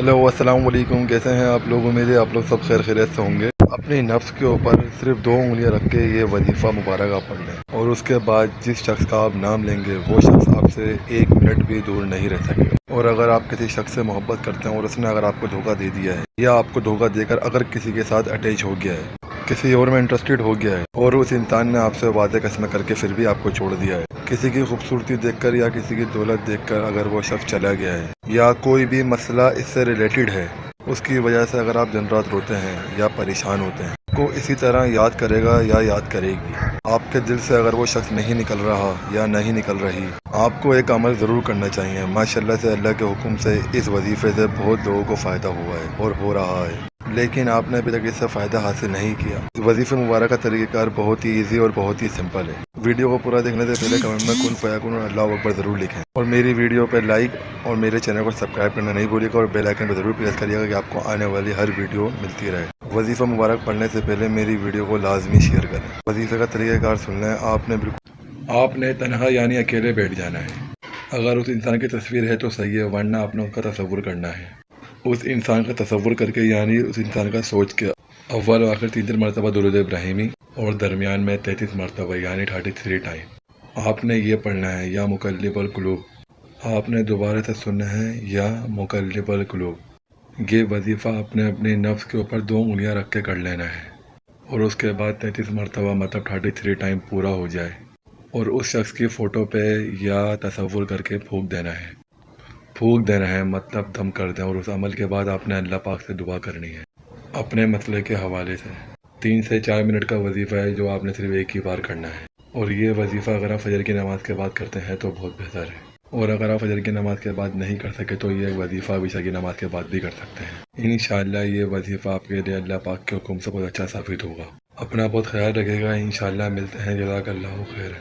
Hello अस्सलाम वालेकुम। कैसे हैं आप लोग? उम्मीद है आप लोग सब खैर खैरियत से होंगे। अपने नफ्स के ऊपर सिर्फ 2 उंगलियां रख के ये वजीफ़ा मुबारक आप पढ़ लें और उसके बाद जिस शख्स का आप नाम लेंगे वो शख्स आपसे 1 मिनट भी दूर नहीं रह सकेगा। और अगर आप किसी शख्स से मोहब्बत करते हैं और उसने अगर आपको धोखा दे दिया है या आपको धोखा देकर अगर किसी के साथ अटैच हो गया है, किसी और में इंटरेस्टेड हो गया है और उस इंसान ने आपसे वादे कसम करके फिर भी आपको छोड़ दिया है, किसी की खूबसूरती देखकर या किसी की दौलत देखकर अगर वो शख्स चला गया है या कोई भी मसला इससे रिलेटेड है, उसकी वजह से अगर आप दिन रात रोते हैं या परेशान होते हैं, को इसी तरह याद करेगा या याद करेगी। आपके दिल से अगर वो शख्स नहीं निकल रहा या नहीं निकल रही, आपको एक अमल ज़रूर करना चाहिए। माशाल्लाह से अल्लाह के हुक्म से इस वजीफ़े से बहुत लोगों को फ़ायदा हुआ है और हो रहा है, लेकिन आपने अभी तक इससे फ़ायदा हासिल नहीं किया। इस वजीफ़े मुबारक का तरीक़ाकार बहुत ही ईजी और बहुत ही सिंपल है। वीडियो को पूरा देखने से पहले कमेंट में कुन फयाकुन और अल्लाह अकबर ज़रूर लिखें और मेरी वीडियो पर लाइक और मेरे चैनल को सब्सक्राइब करना नहीं भूलिएगा और बेल आइकन पर ज़रूर प्रेस करिएगा कि आपको आने वाली हर वीडियो मिलती रहे। वजीफ़ा मुबारक पढ़ने से पहले मेरी वीडियो को लाजमी शेयर करें। वजीफ़े का तरीक़ाकार सुन लें। आपने तन्हा यानी अकेले बैठ जाना है। अगर उस इंसान की तस्वीर है तो सही है, वरना आपने उसका तसव्वुर करना है। उस इंसान का तसव्वुर करके यानी उस इंसान का सोच के अव्वल और आखिर 3 मरतबा दुरूद इब्राहिमी और दरमियान में 33 मरतबा यानी 33 टाइम आपने ये पढ़ना है, या मुकल्लिबल कुलूब। आपने दोबारा से सुनना है, या मुकल्लिबल कुलूब। ये वजीफ़ा आपने अपने नफ्स के ऊपर 2 उंगलियां रख के कर लेना है और उसके बाद 33 मरतबा मतलब 33 टाइम पूरा हो जाए और उस शख्स की फ़ोटो पे या तसव्वुर करके फूंक देना है मतलब दम कर दें। और उस अमल के बाद आपने अल्लाह पाक से दुआ करनी है अपने मसले के हवाले से। 3 से 4 मिनट का वजीफ़ा है जो आपने सिर्फ एक ही बार करना है। और ये वजीफ़ा अगर आप फजर की नमाज़ के बाद करते हैं तो बहुत बेहतर है, और अगर आप फजर की नमाज़ के बाद नहीं कर सके तो ये वजीफ़ा इशा की नमाज़ के बाद भी कर सकते हैं। इंशाअल्लाह ये वजीफ़ा आपके लिए अल्लाह पाक के हुक्म से बहुत अच्छा साबित होगा। अपना बहुत ख्याल रखिएगा। इंशाअल्लाह मिलते हैं। जज़ाकल्लाहु खैर।